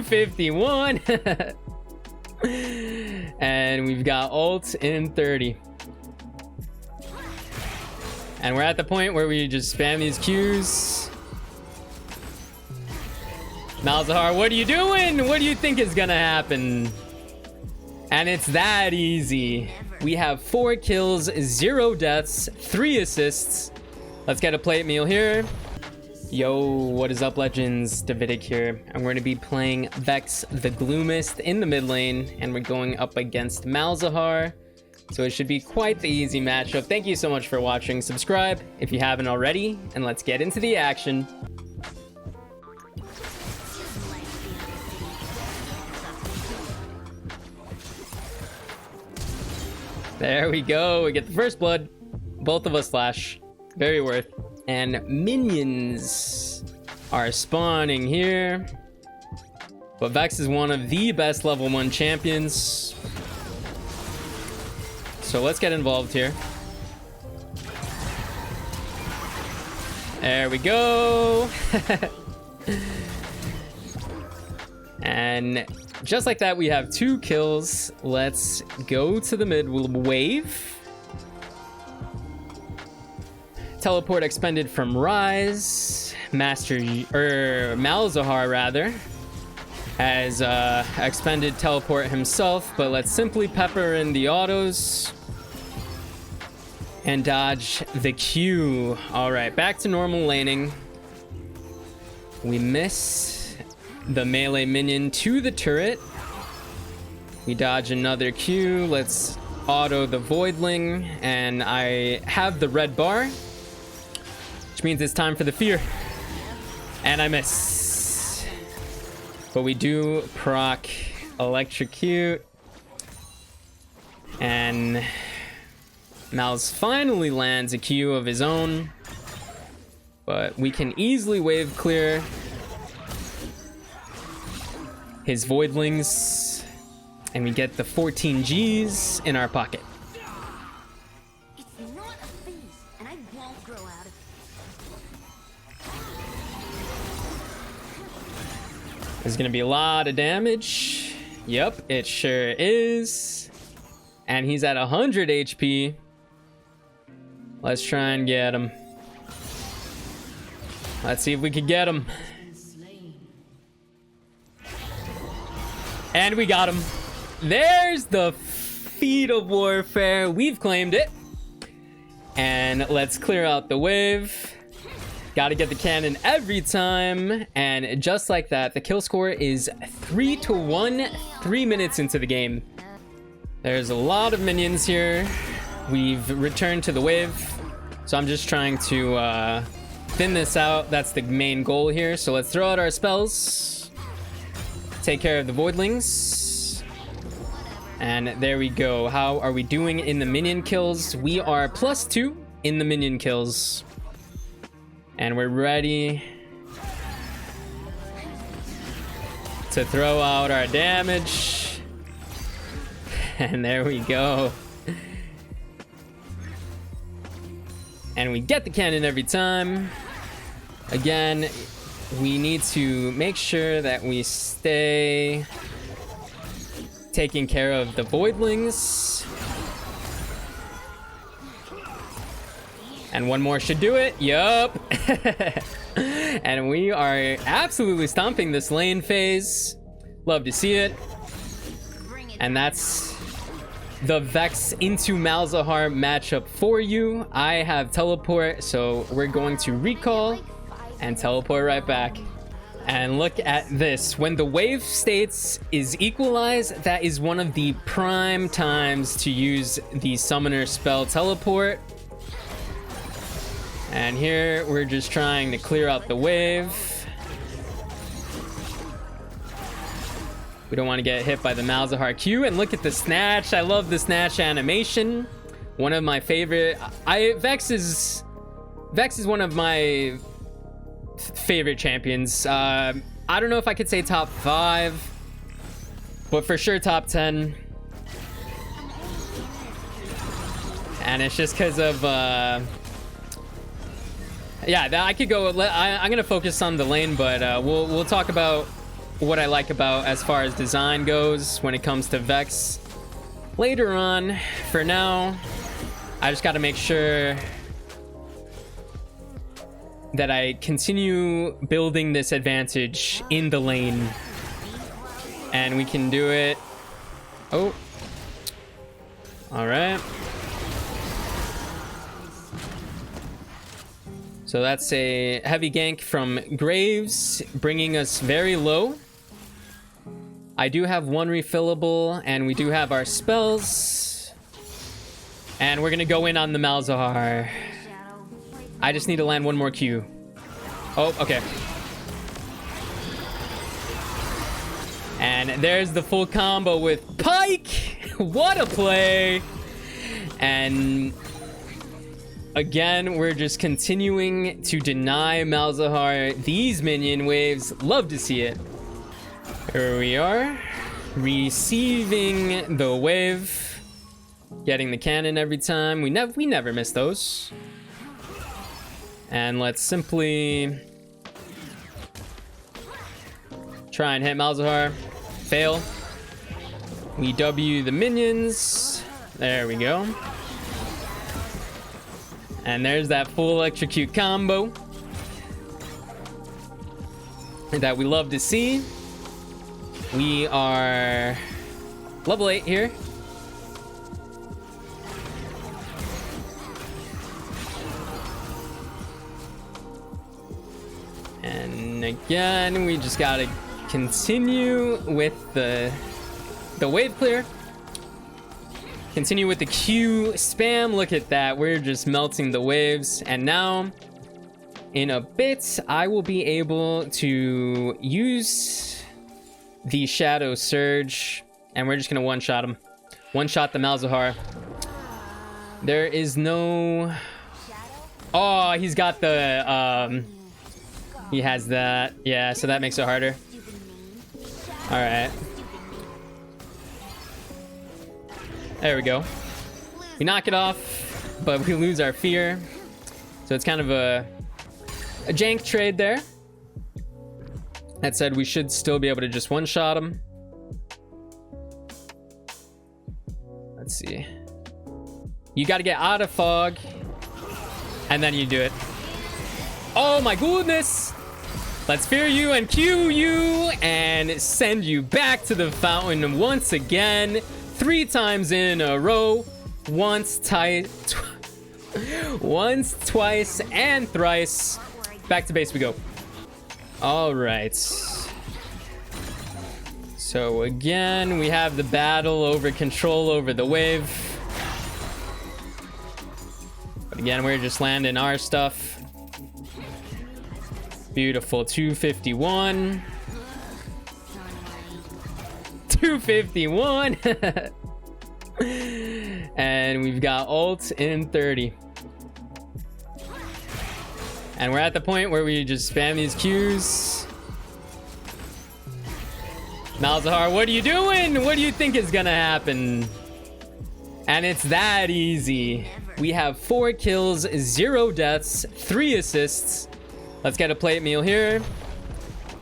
251. And we've got ult in 30. And we're at the point where we just spam these Qs. Malzahar, what are you doing? What do you think is gonna happen? And it's that easy. We have 4 kills, 0 deaths, 3 assists. Let's get a plate meal here. Yo, what is up, legends? Davidic here, and we're going to be playing Vex the Gloomist in the mid lane, and we're going up against Malzahar, so it should be quite the easy matchup. Thank you so much for watching. Subscribe if you haven't already, and let's get into the action. There we go. We get the first blood. Both of us slash. Very worth. And minions are spawning here. But Vex is one of the best level 1 champions. So let's get involved here. There we go. And just like that, we have 2 kills. Let's go to the mid wave. Teleport expended from Rise. Malzahar rather has expended teleport himself, but let's simply pepper in the autos and dodge the Q. All right, back to normal laning. We miss the melee minion to the turret. We dodge another Q. Let's auto the Voidling, and I have the red bar, which means it's time for the fear. And I miss. But we do proc electrocute. And Malz finally lands a Q of his own. But we can easily wave clear his Voidlings. And we get the 14 Gs in our pocket. There's gonna be a lot of damage. Yep, it sure is. And he's at 100 HP. Let's try and get him. Let's see if we can get him. And we got him. There's the feat of warfare. We've claimed it. And let's clear out the wave. Gotta get the cannon every time. And just like that, the kill score is 3-1, 3 minutes into the game. There's a lot of minions here. We've returned to the wave. So I'm just trying to thin this out. That's the main goal here. So let's throw out our spells. Take care of the Voidlings. And there we go. How are we doing in the minion kills? We are +2 in the minion kills. And we're ready to throw out our damage. And there we go. And we get the cannon every time. Again, we need to make sure that we stay taking care of the Voidlings. And one more should do it. Yup. And we are absolutely stomping this lane phase. Love to see it. And that's the Vex into Malzahar matchup for you. I have teleport, so we're going to recall and teleport right back. And look at this. When the wave states is equalized, that is one of the prime times to use the summoner spell teleport. And here we're just trying to clear out the wave. We don't want to get hit by the Malzahar Q. And look at the snatch. I love the snatch animation. One of my favorite. Vex is one of my favorite champions. I don't know if I could say top 5, but for sure top 10. And it's just because of yeah, I could go. I'm gonna focus on the lane, but we'll talk about what I like about as far as design goes when it comes to Vex. Later on, for now, I just got to make sure that I continue building this advantage in the lane. And we can do it. Oh. All right. So that's a heavy gank from Graves, bringing us very low. I do have one refillable, and we do have our spells. And we're gonna go in on the Malzahar. I just need to land one more Q. Oh, okay. And there's the full combo with Pike. What a play. And again, we're just continuing to deny Malzahar these minion waves. Love to see it. Here we are, receiving the wave, getting the cannon every time. We never miss those. And let's simply try and hit Malzahar. Fail. We W the minions. There we go. And there's that full electrocute combo that we love to see. We are level 8 here. And again, we just gotta continue with the wave clear. Continue with the Q spam. Look at that. We're just melting the waves. And now, in a bit, I will be able to use the Shadow Surge, and we're just gonna one-shot him. One-shot the Malzahar. There is no... Oh, he's got the... He has that. Yeah, so that makes it harder. Alright. There we go. We knock it off, but we lose our fear. So it's kind of a jank trade there. That said, we should still be able to just one-shot him. Let's see. You got to get out of fog, and then you do it. Oh my goodness! Let's fear you and Q you and send you back to the fountain once again. 3 times in a row. Once, twice, and thrice. Back to base we go. All right. So again, we have the battle over control over the wave. But again, we're just landing our stuff. Beautiful. 251. 251. And we've got ult in 30. And we're at the point where we just spam these Qs. Malzahar, what are you doing? What do you think is gonna happen? And it's that easy. We have 4 kills, 0 deaths, 3 assists. Let's get a plate meal here.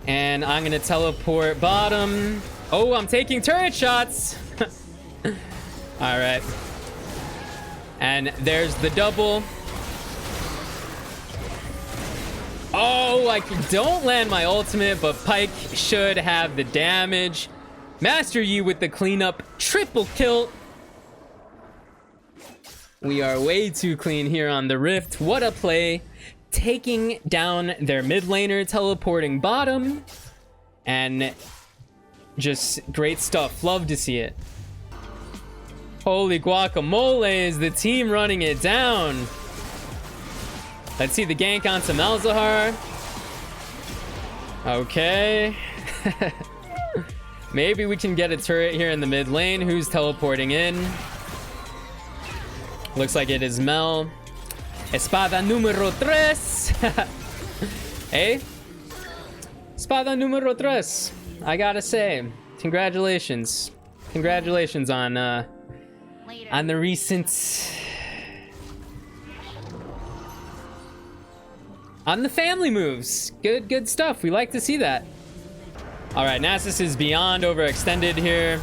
And I'm gonna teleport bottom. Oh, I'm taking turret shots. All right. And there's the double. Oh, I don't land my ultimate, but Pike should have the damage. Master Yi with the cleanup. Triple kill. We are way too clean here on the Rift. What a play. Taking down their mid laner, teleporting bottom. And just great stuff. Love to see it. Holy guacamole, is the team running it down. Let's see the gank onto Malzahar. Okay. Maybe we can get a turret here in the mid lane. Who's teleporting in? Looks like it is Mel. Espada número 3. Hey? Espada número 3. I gotta say, congratulations. Congratulations on the recent... On the family moves. Good stuff. We like to see that. All right, Nasus is beyond overextended here.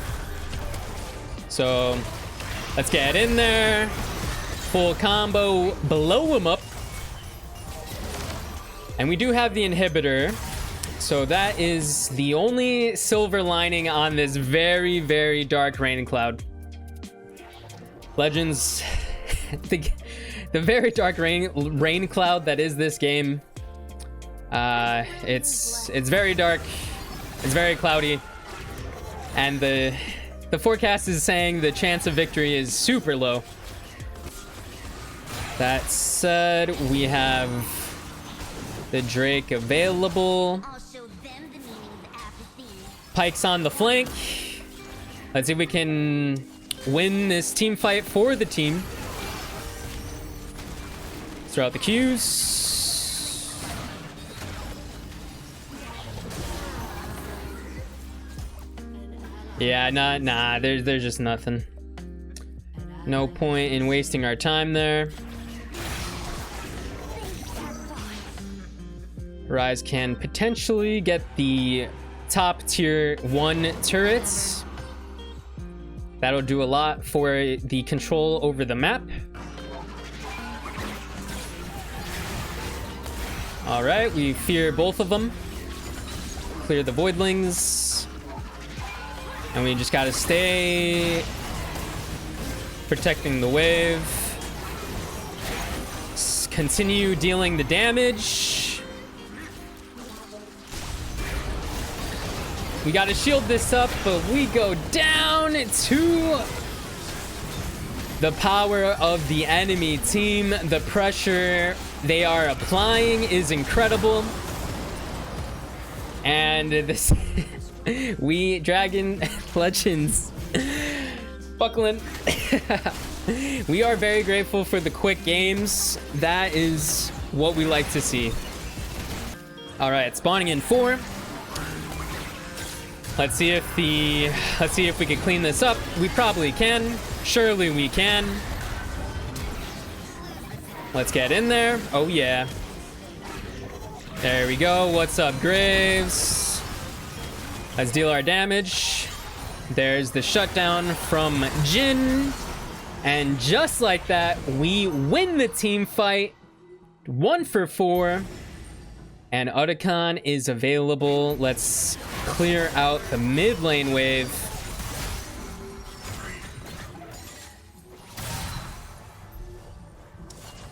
So let's get in there. Full combo, blow him up. And we do have the inhibitor. So that is the only silver lining on this very, very dark rain cloud. Legends, the very dark rain cloud that is this game. It's very dark. It's very cloudy. And the forecast is saying the chance of victory is super low. That said, we have the Drake available. Pike's on the flank. Let's see if we can win this team fight for the team. Throw out the Qs. Yeah, nah, there's just nothing. No point in wasting our time there. Ryze can potentially get the top tier 1 turrets. That'll do a lot for the control over the map. All right, we fear both of them. Clear the voidlings. And we just gotta stay protecting the wave. Continue dealing the damage. We gotta shield this up, but we go down to the power of the enemy team. The pressure they are applying is incredible. And this, we Dragon Legends buckling. We are very grateful for the quick games. That is what we like to see. All right, spawning in 4. Let's see if we can clean this up. We probably can. Surely we can. Let's get in there. Oh yeah. There we go. What's up, Graves? Let's deal our damage. There's the shutdown from Jhin. And just like that, we win the team fight. 1 for 4. And Otacon is available. Let's clear out the mid lane wave.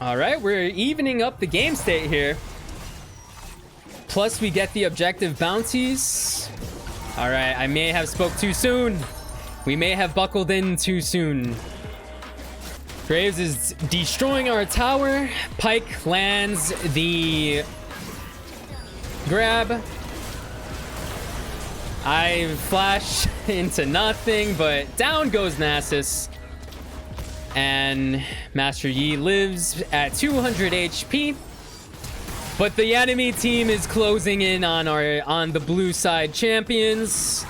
All right, we're evening up the game state here. Plus we get the objective bounties. All right, I may have spoke too soon. We may have buckled in too soon. Graves is destroying our tower. Pike lands the grab. I flash into nothing, but down goes Nasus. And Master Yi lives at 200 HP. But the enemy team is closing in on the blue side champions.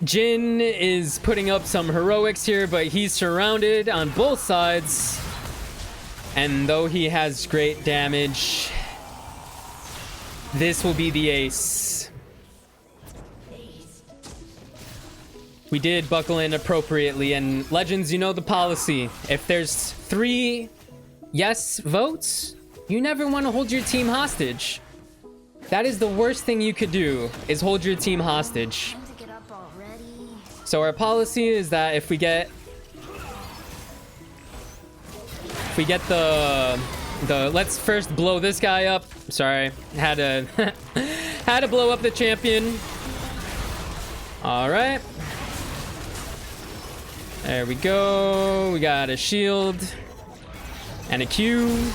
Jhin is putting up some heroics here, but he's surrounded on both sides. And though he has great damage, this will be the ace. We did buckle in appropriately, and Legends, you know the policy. If there's 3 yes votes, you never want to hold your team hostage. That is the worst thing you could do, is hold your team hostage. So our policy is that if we get the let's first blow this guy up. Sorry, had to blow up the champion. All right. There we go. We got a shield and a Q.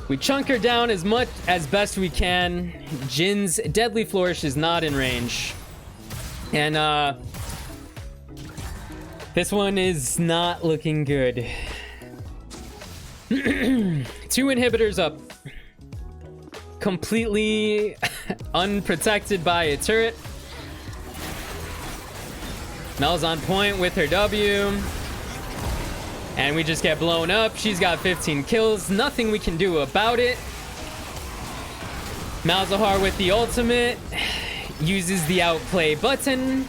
We chunk her down as much as best we can. Jin's Deadly Flourish is not in range. And this one is not looking good. 2 inhibitors up. Completely unprotected by a turret. Mel's on point with her W. And we just get blown up. She's got 15 kills. Nothing we can do about it. Malzahar with the ultimate uses the outplay button.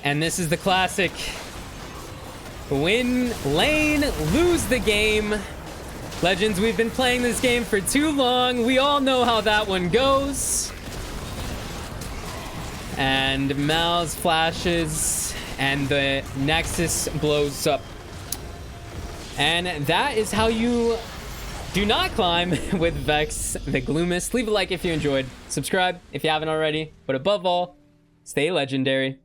And this is the classic win lane, lose the game. Legends, we've been playing this game for too long. We all know how that one goes. And Malz flashes and the Nexus blows up. And that is how you do not climb with Vex the Gloomist. Leave a like if you enjoyed. Subscribe if you haven't already. But above all, stay legendary.